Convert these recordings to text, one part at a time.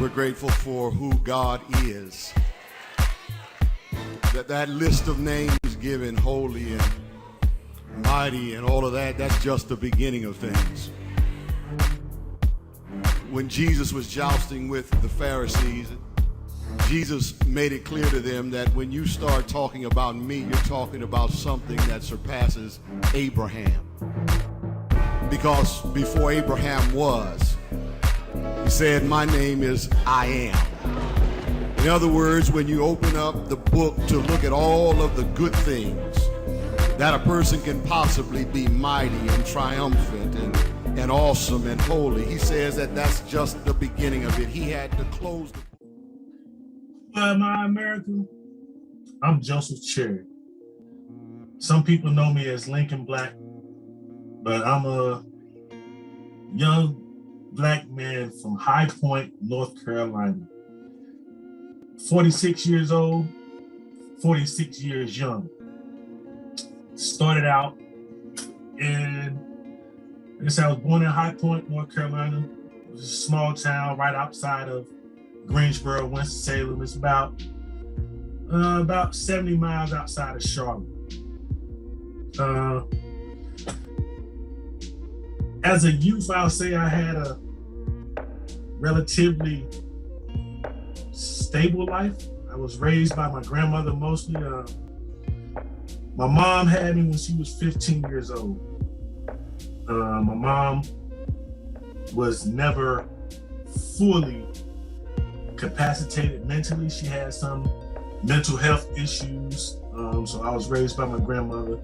We're grateful for who God is. That list of names given, holy and mighty and all of that, that's just the beginning of things. When Jesus was jousting with the Pharisees, Jesus made it clear to them that when you start talking about me, you're talking about something that surpasses Abraham. Because before Abraham was, he said, my name is I am. In other words, when you open up the book to look at all of the good things that a person can possibly be, mighty and triumphant and awesome and holy, he says that that's just the beginning of it. He had to close the book. Am I American? I'm Joseph Cherry. Some people know me as Lincoln Black, but I'm a young Black man from High Point, North Carolina. 46 years old, 46 years young. Started out in, I guess I was born in High Point, North Carolina. It was a small town right outside of Greensboro, Winston-Salem. It's about 70 miles outside of Charlotte. As a youth, I'll say I had a relatively stable life. I was raised by my grandmother mostly. My mom had me when she was 15 years old. My mom was never fully capacitated mentally. She had some mental health issues. So I was raised by my grandmother.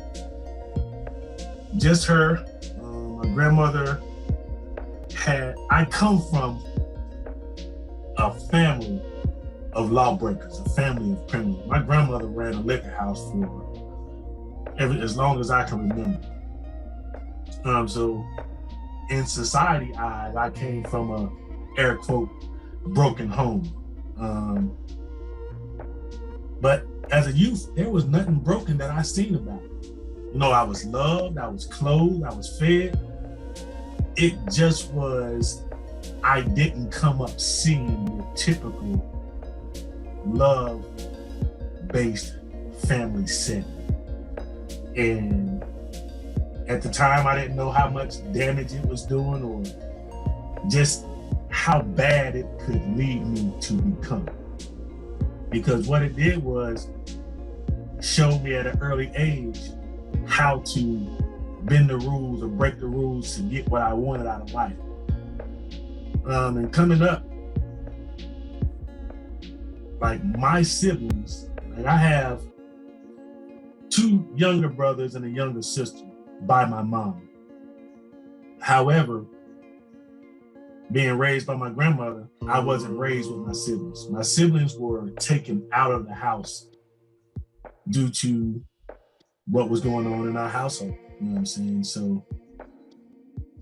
Just her. My grandmother I come from a family of lawbreakers, a family of criminals. My grandmother ran a liquor house for as long as I can remember. So in society eyes, I came from a, air quote, broken home. But as a youth, there was nothing broken that I seen about it. You know, I was loved, I was clothed, I was fed. It just was, I didn't come up seeing the typical love-based family setting. And at the time, I didn't know how much damage it was doing or just how bad it could lead me to become. Because what it did was show me at an early age how to bend the rules or break the rules to get what I wanted out of life. And coming up, like my siblings, like I have 2 younger brothers and a younger sister by my mom. However, being raised by my grandmother, I wasn't raised with my siblings. My siblings were taken out of the house due to what was going on in our household. You know what I'm saying? So,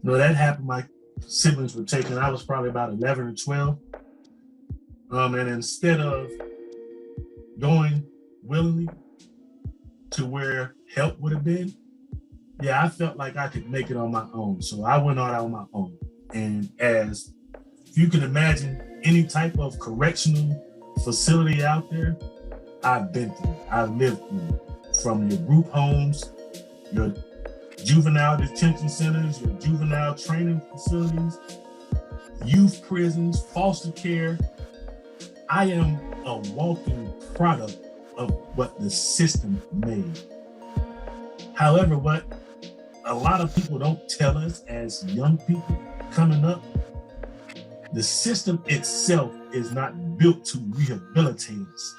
that happened. My siblings were taken. I was probably about 11 or 12. And instead of going willingly to where help would have been, I felt like I could make it on my own. So I went out on my own. And as you can imagine, any type of correctional facility out there, I've been through. I've lived through. From your group homes, your juvenile detention centers, your juvenile training facilities, youth prisons, foster care. I am a walking product of what the system made. However, what a lot of people don't tell us as young people coming up, the system itself is not built to rehabilitate us.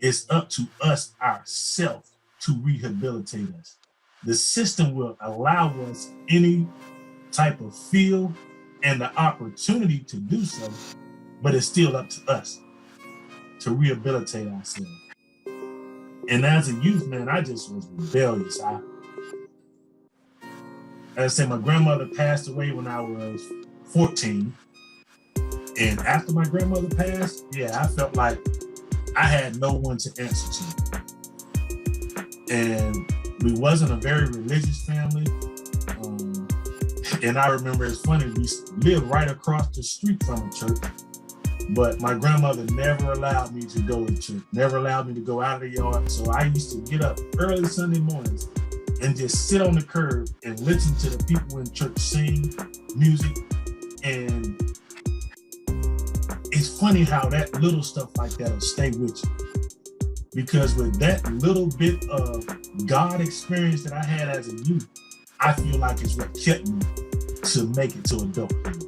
It's up to us ourselves to rehabilitate us. The system will allow us any type of field and the opportunity to do so, but it's still up to us to rehabilitate ourselves. And as a youth, man, I just was rebellious. As I said, my grandmother passed away when I was 14. And after my grandmother passed, I felt like I had no one to answer to. And we wasn't a very religious family. And I remember, it's funny, we lived right across the street from a church. But my grandmother never allowed me to go to church, never allowed me to go out of the yard. So I used to get up early Sunday mornings and just sit on the curb and listen to the people in church sing music. And it's funny how that little stuff like that will stay with you. Because with that little bit of God experience that I had as a youth, I feel like it's what kept me to make it to adulthood.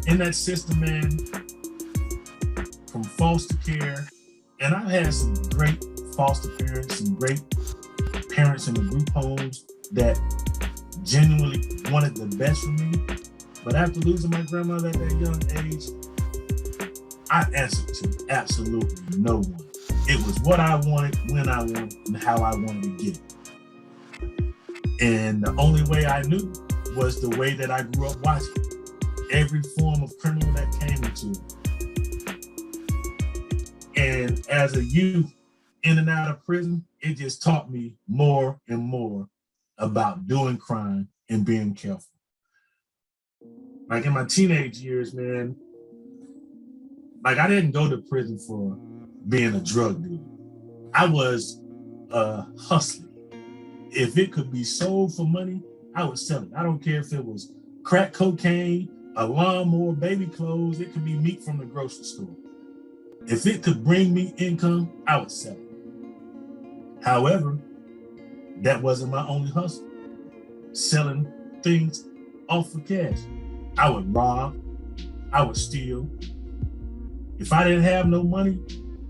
In that system, man, from foster care, and I've had some great foster parents and great parents in the group homes that genuinely wanted the best for me. But after losing my grandmother at that young age, I answered to absolutely no one. It was what I wanted, when I wanted, and how I wanted to get it. And the only way I knew was the way that I grew up watching every form of criminal that came into it. And as a youth, in and out of prison, it just taught me more and more about doing crime and being careful. Like in my teenage years, man, like I didn't go to prison for being a drug dealer. I was a hustler. If it could be sold for money, I would sell it. I don't care if it was crack cocaine, a lawnmower, baby clothes, it could be meat from the grocery store. If it could bring me income, I would sell it. However, that wasn't my only hustle. Selling things off for cash. I would rob, I would steal. If I didn't have no money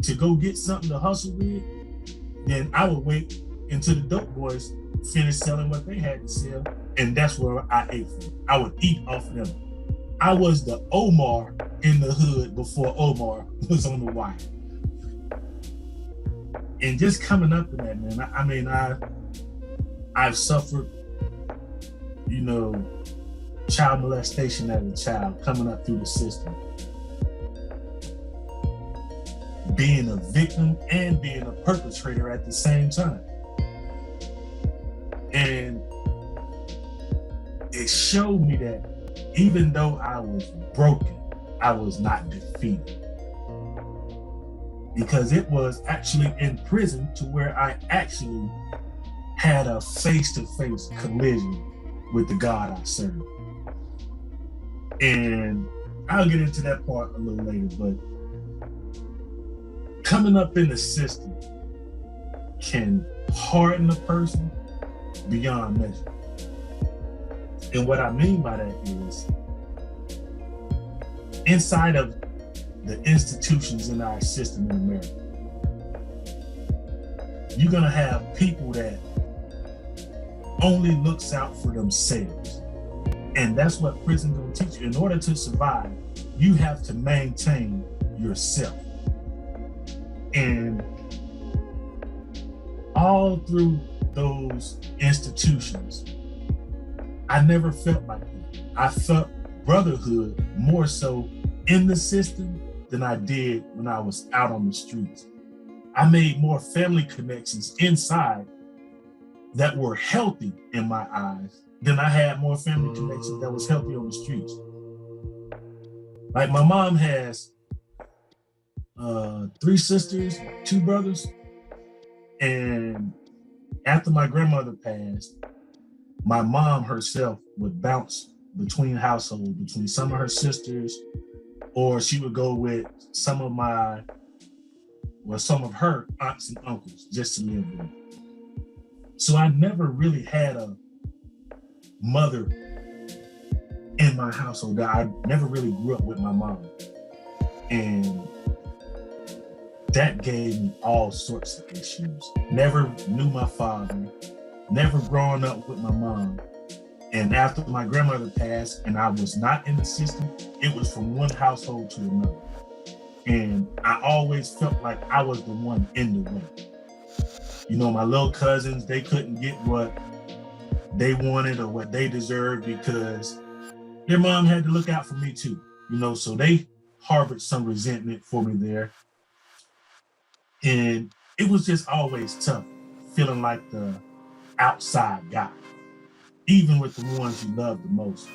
to go get something to hustle with, then I would wait until the dope boys finished selling what they had to sell, and that's where I ate from. I would eat off them. I was the Omar in the hood before Omar was on the wire. And just coming up in that, man, I've suffered, child molestation as a child, coming up through the system. Being a victim and being a perpetrator at the same time. And it showed me that even though I was broken, I was not defeated. Because it was actually in prison to where I actually had a face-to-face collision with the God I serve. And I'll get into that part a little later, but coming up in the system can harden a person beyond measure. And what I mean by that is, inside of the institutions in our system in America, you're gonna have people that only looks out for themselves. And that's what prison gonna teach you. In order to survive, you have to maintain yourself. And all through those institutions, I never felt like that. I felt brotherhood more so in the system than I did when I was out on the streets. I made more family connections inside that were healthy in my eyes than I had more family connections that was healthy on the streets. Like my mom has 3 sisters, 2 brothers. And after my grandmother passed, my mom herself would bounce between households, between some of her sisters, or she would go with some of her aunts and uncles just to live with. So I never really had a mother in my household. I never really grew up with my mom. And that gave me all sorts of issues. Never knew my father, never growing up with my mom. And after my grandmother passed and I was not in the system, it was from one household to another. And I always felt like I was the one in the way. My little cousins, they couldn't get what they wanted or what they deserved because their mom had to look out for me too. So they harbored some resentment for me there. And it was just always tough, feeling like the outside guy, even with the ones you love the most.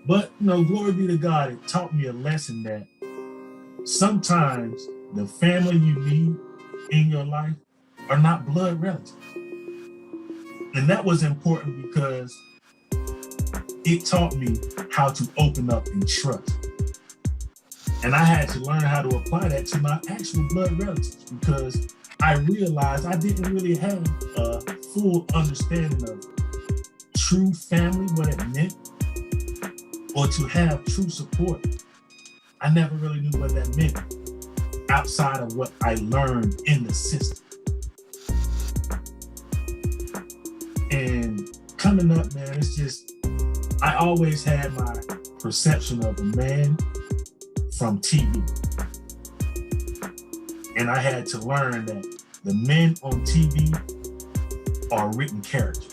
But, glory be to God, it taught me a lesson that sometimes the family you need in your life are not blood relatives. And that was important because it taught me how to open up and trust. And I had to learn how to apply that to my actual blood relatives because I realized I didn't really have a full understanding of true family, what it meant, or to have true support. I never really knew what that meant outside of what I learned in the system. And coming up, man, it's just, I always had my perception of a man from TV. And I had to learn that the men on TV are written characters.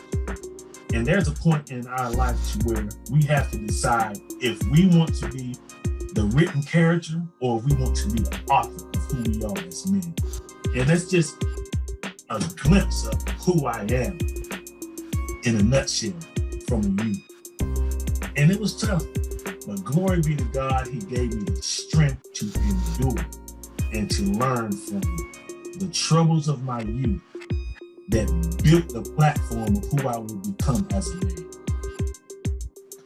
And there's a point in our life to where we have to decide if we want to be the written character or if we want to be the author of who we are as men. And that's just a glimpse of who I am in a nutshell from a youth. And it was tough, but glory be to God, he gave me the strength to endure and to learn from the troubles of my youth that built the platform of who I would become as a man.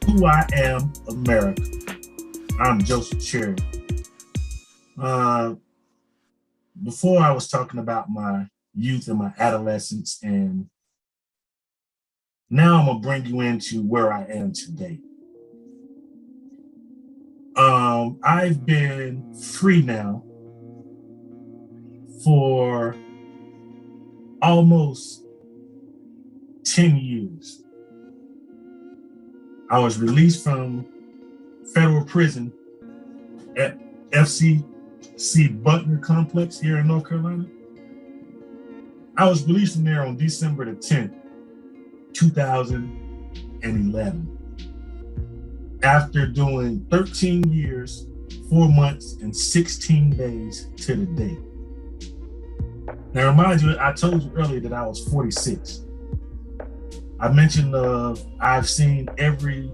Who I am, America. I'm Joseph Cherry. Before I was talking about my youth and my adolescence, and now I'm gonna bring you into where I am today. I've been free now for almost 10 years. I was released from federal prison at FCC Butler Complex here in North Carolina. I was released from there on December the 10th, 2011. After doing 13 years, 4 months, and 16 days to the day. Now, remind you, I told you earlier that I was 46. I mentioned I've seen every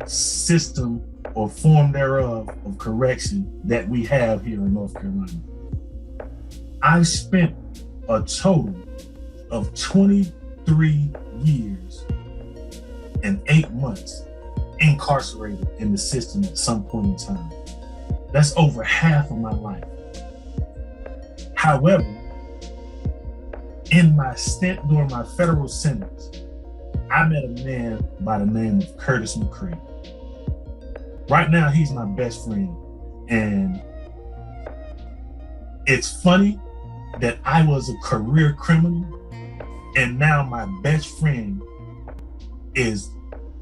system or form thereof of correction that we have here in North Carolina. I spent a total of 23 years and 8 months incarcerated in the system at some point in time. That's over half of my life. However, in my stint during my federal sentence, I met a man by the name of Curtis McCray. Right now, he's my best friend. And it's funny that I was a career criminal, and now my best friend is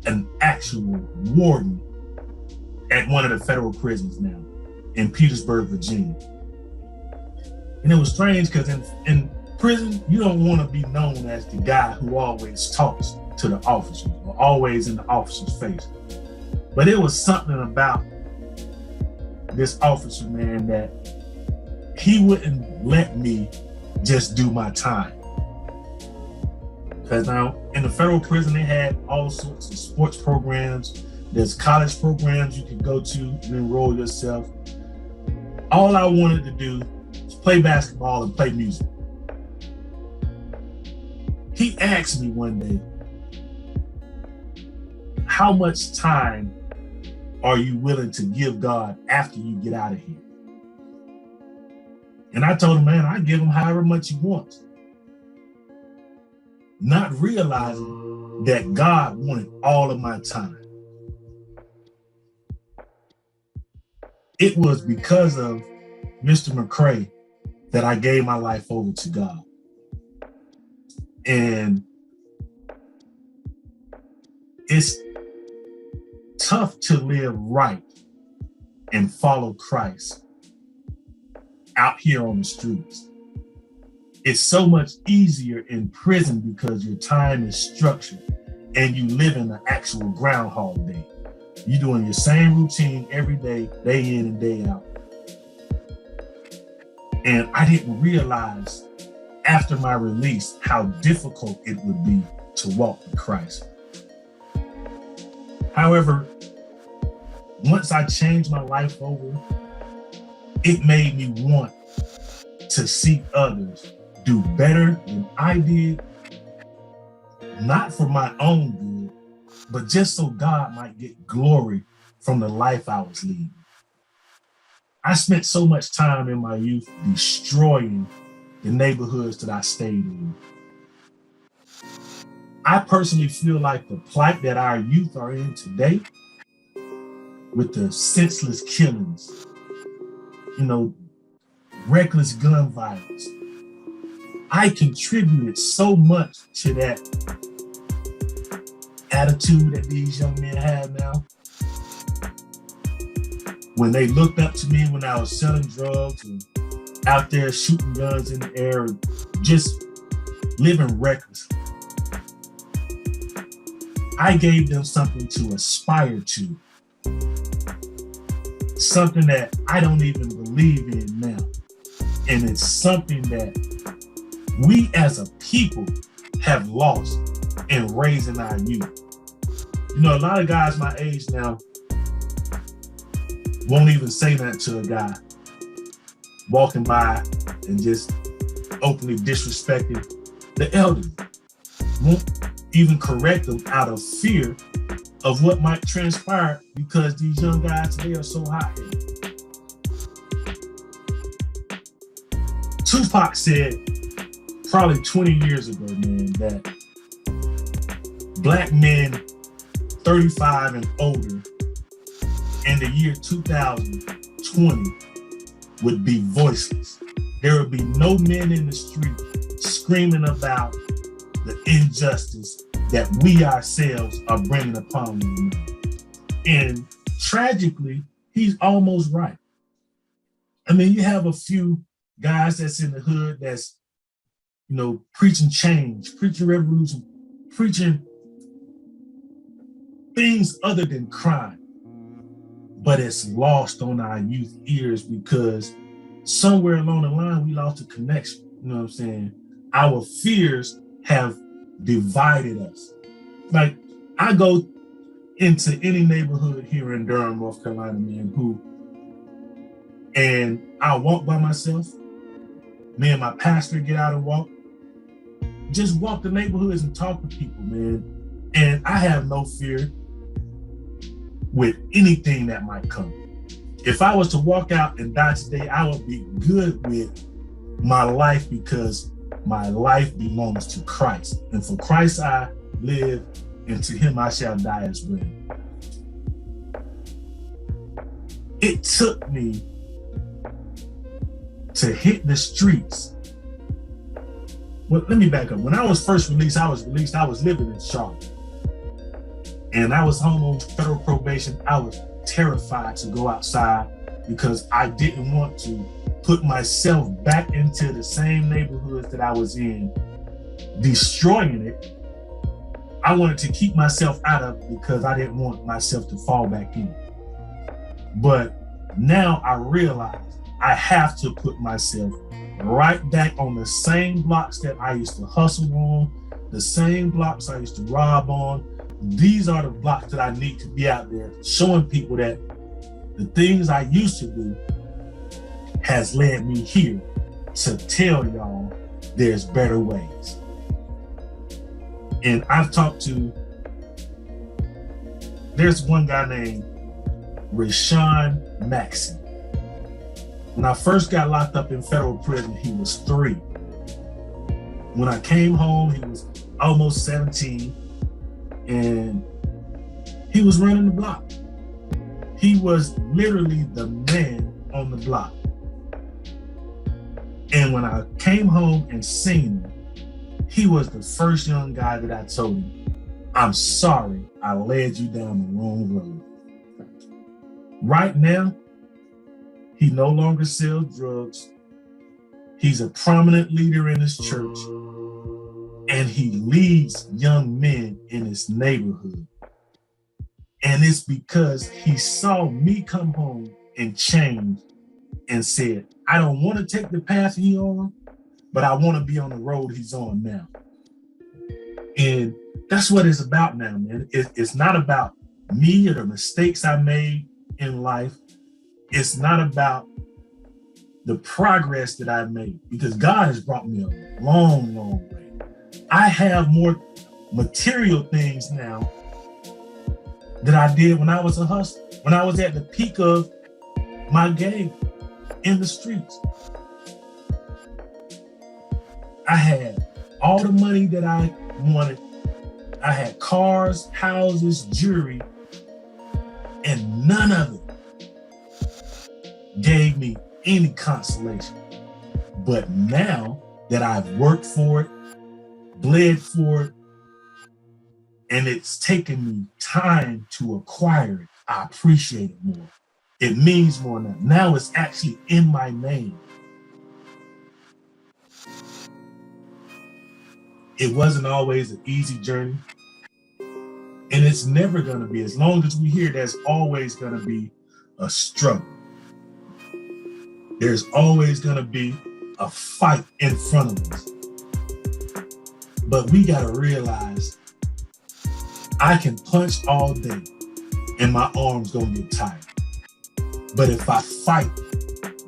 an actual warden at one of the federal prisons now in Petersburg, Virginia. And it was strange because in prison, you don't want to be known as the guy who always talks to the officers or always in the officer's face. But it was something about this officer, man, that he wouldn't let me just do my time. Because now in the federal prison, they had all sorts of sports programs. There's college programs you could go to and enroll yourself. All I wanted to do was play basketball and play music. He asked me one day, how much time are you willing to give God after you get out of here? And I told him, man, I give him however much he wants. Not realizing that God wanted all of my time. It was because of Mr. McCray that I gave my life over to God. And it's tough to live right and follow Christ out here on the streets. It's so much easier in prison because your time is structured and you live in an actual Groundhog Day. You're doing your same routine every day, day in and day out. And I didn't realize after my release how difficult it would be to walk with Christ. However, once I changed my life over, it made me want to see others do better than I did, not for my own good, but just so God might get glory from the life I was leading. I spent so much time in my youth destroying the neighborhoods that I stayed in. I personally feel like the plight that our youth are in today, with the senseless killings, reckless gun violence, I contributed so much to that attitude that these young men have now. When they looked up to me when I was selling drugs and out there shooting guns in the air, and just living recklessly, I gave them something to aspire to, something that I don't even believe in now. And it's something that we as a people have lost in raising our youth. A lot of guys my age now won't even say that to a guy walking by and just openly disrespecting the elderly. Won't even correct them out of fear of what might transpire because these young guys today are so hot-headed. Tupac said probably 20 years ago, man, that black men 35 and older in the year 2020 would be voiceless. There would be no men in the street screaming about the injustice that we ourselves are bringing upon them. And tragically, he's almost right. I mean, you have a few guys that's in the hood that's, preaching change, preaching revolution, preaching things other than crime. But it's lost on our youth ears because somewhere along the line, we lost a connection. You know what I'm saying? Our fears have divided us. Like, I go into any neighborhood here in Durham, North Carolina, man, and I'll walk by myself. Me and my pastor get out and walk. Just walk the neighborhoods and talk to people, man. And I have no fear with anything that might come. If I was to walk out and die today, I would be good with my life because my life belongs to Christ. And for Christ I live, and to him I shall die as well. It took me to hit the streets. Well, let me back up. When I was first released, I was living in Charlotte. And I was home on federal probation. I was terrified to go outside because I didn't want to put myself back into the same neighborhoods that I was in, destroying it. I wanted to keep myself out of it because I didn't want myself to fall back in. But now I realize I have to put myself right back on the same blocks that I used to hustle on, the same blocks I used to rob on. These are the blocks that I need to be out there showing people that the things I used to do has led me here to tell y'all there's better ways. And I've talked to, there's one guy named Rashawn Maxey. When I first got locked up in federal prison, he was 3. When I came home, he was almost 17. And he was running the block. He was literally the man on the block. And when I came home and seen him, he was the first young guy that I told him, I'm sorry I led you down the wrong road. Right now, he no longer sells drugs. He's a prominent leader in his church. And he leads young men in his neighborhood. And it's because he saw me come home and change and said, I don't want to take the path he's on, but I want to be on the road he's on now. And that's what it's about now, man. It's not about me or the mistakes I made in life, it's not about the progress that I've made, because God has brought me a long, long way. I have more material things now than I did when I was a hustler, when I was at the peak of my game in the streets. I had all the money that I wanted. I had cars, houses, jewelry, and none of it gave me any consolation. But now that I've worked for it, bled for it, and it's taken me time to acquire it, I appreciate it more. It means more now. Now it's actually in my name. It wasn't always an easy journey. And it's never gonna be. As long as we hear, there's always gonna be a struggle. There's always gonna be a fight in front of us. But we gotta realize I can punch all day and my arms gonna get tired. But if I fight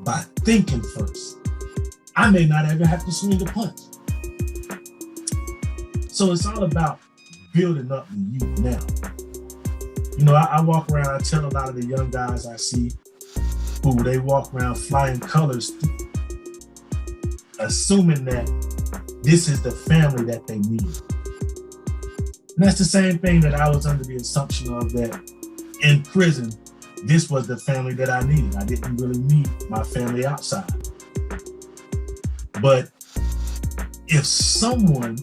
by thinking first, I may not ever have to swing a punch. So it's all about building up the youth now. You know, I walk around, I tell a lot of the young guys I see who they walk around flying colors, assuming that this is the family that they need. And that's the same thing that I was under the assumption of, that in prison, this was the family that I needed. I didn't really need my family outside. But if someone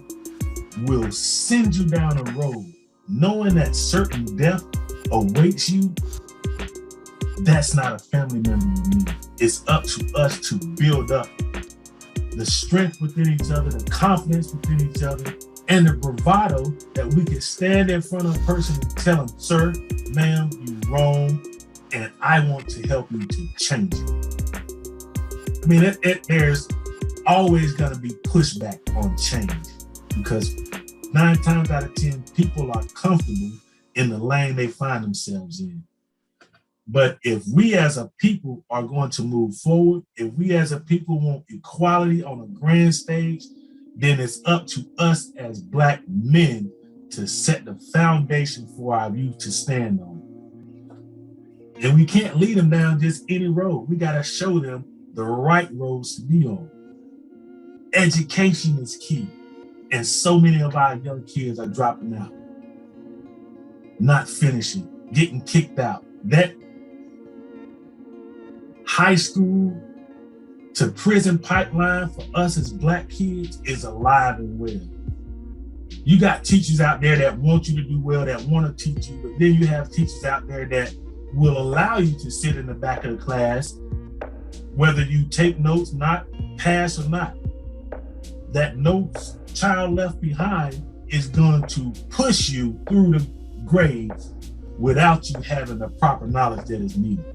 will send you down a road knowing that certain death awaits you, that's not a family member you need. It's up to us to build up the strength within each other, the confidence within each other, and the bravado that we can stand in front of a person and tell them, sir, ma'am, you're wrong, and I want to help you to change it. I mean, there's always gonna be pushback on change, because 9 times out of 10, people are comfortable in the lane they find themselves in. But if we as a people are going to move forward, if we as a people want equality on a grand stage, then it's up to us as Black men to set the foundation for our youth to stand on. And we can't lead them down just any road. We got to show them the right roads to be on. Education is key. And so many of our young kids are dropping out, not finishing, getting kicked out. That high school to prison pipeline for us as Black kids is alive and well. You got teachers out there that want you to do well, that want to teach you, but then you have teachers out there that will allow you to sit in the back of the class, whether you take notes, not pass or not. That no child left behind is going to push you through the grades without you having the proper knowledge that is needed.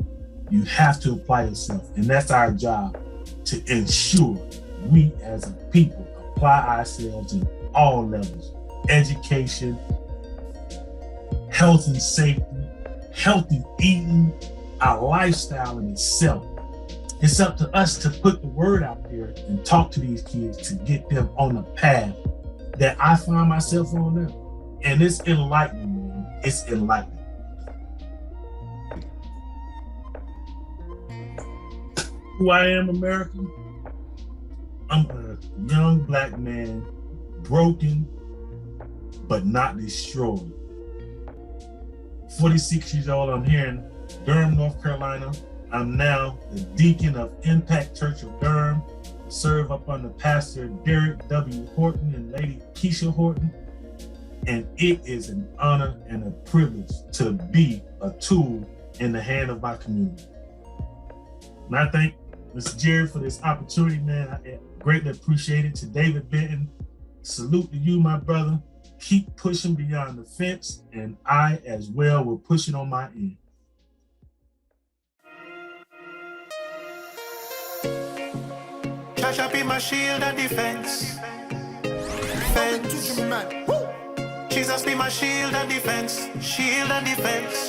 You have to apply yourself, and that's our job, to ensure we as a people apply ourselves in all levels: education, health and safety, healthy eating, our lifestyle in itself. It's up to us to put the word out there and talk to these kids to get them on the path that I find myself on now. And it's enlightening, man. It's enlightening. Who I am, America? I'm a young Black man, broken, but not destroyed. 46 years old, I'm here in Durham, North Carolina. I'm now the deacon of Impact Church of Durham. I serve up under Pastor Derek W. Horton and Lady Keisha Horton. And it is an honor and a privilege to be a tool in the hand of my community. And I thank Mr. Jerry for this opportunity, man. I greatly appreciate it. To David Benton, salute to you, my brother. Keep pushing beyond the fence, and I as well will push it on my end. Shall be my shield and defense. Jesus be my shield and defense. Shield and defense.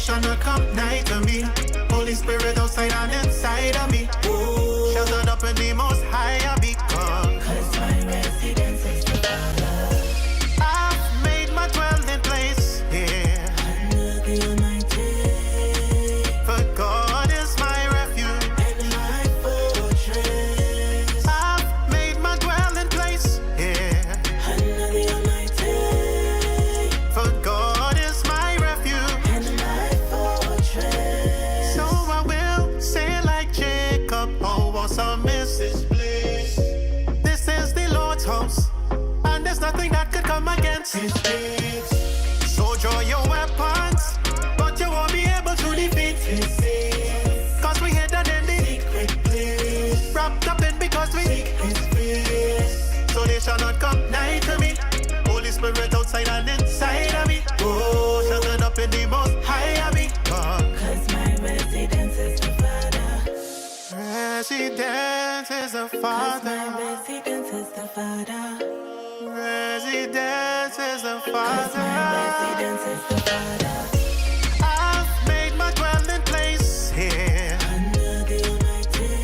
shall not come nigh to me. Holy Spirit outside and inside of me. Sheltered up in the most high I become. Cause my residence is the Father. I've made my dwelling place here. Under the Almighty. For God is my refuge. And my fortress. I've made my dwelling place here. Under the Almighty. For God is my refuge. And my fortress. So I will say like Jacob, oh awesome is this place. This is the Lord's house, and there's nothing that could come against his gates. So draw your weapons, but you won't be able to defeat his saints. Cause we hidden in the Secret place. wrapped up in because we Seek his face. so they shall not come nigh to me. Holy Spirit outside and inside of me. Oh, sheltered up in the most high of me. Cause my residence is the Father. Residence is the Cause my Father. residence is the Father. Residence is the Cause my Father. residence is the Father. I've made my dwelling place here. Under the Almighty.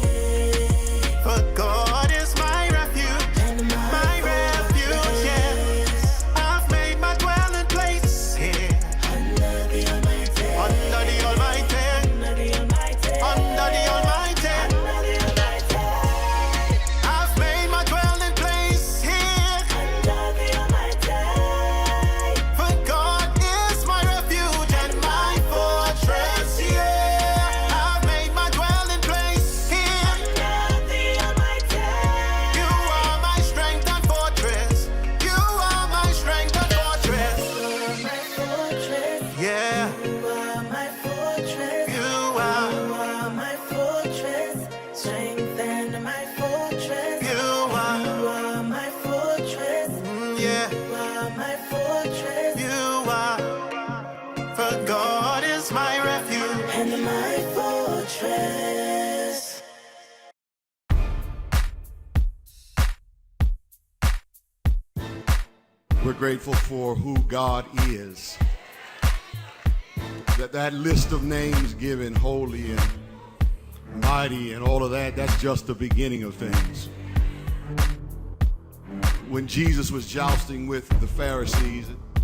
For God is my refuge. And My refuge, yes. I've made my dwelling place here. Under the Almighty. Under the Almighty. Under the Almighty. Under the Almighty. Under the Almighty. I've made my dwelling place here. Under the Almighty. For God is my refuge and my fortress, yeah. I've made my dwelling place here. Under the Almighty. You are my strength and fortress. You are my strength and fortress. You are my fortress. Yeah, You are my fortress. you You are. are my fortress. Strength and my fortress. You You are. are my fortress. Yeah, You are my fortress. you are. For God is my refuge. And my fortress. We're grateful for who God is. That list of names given, holy and mighty and all of that, that's just the beginning of things. When Jesus was jousting with the Pharisees,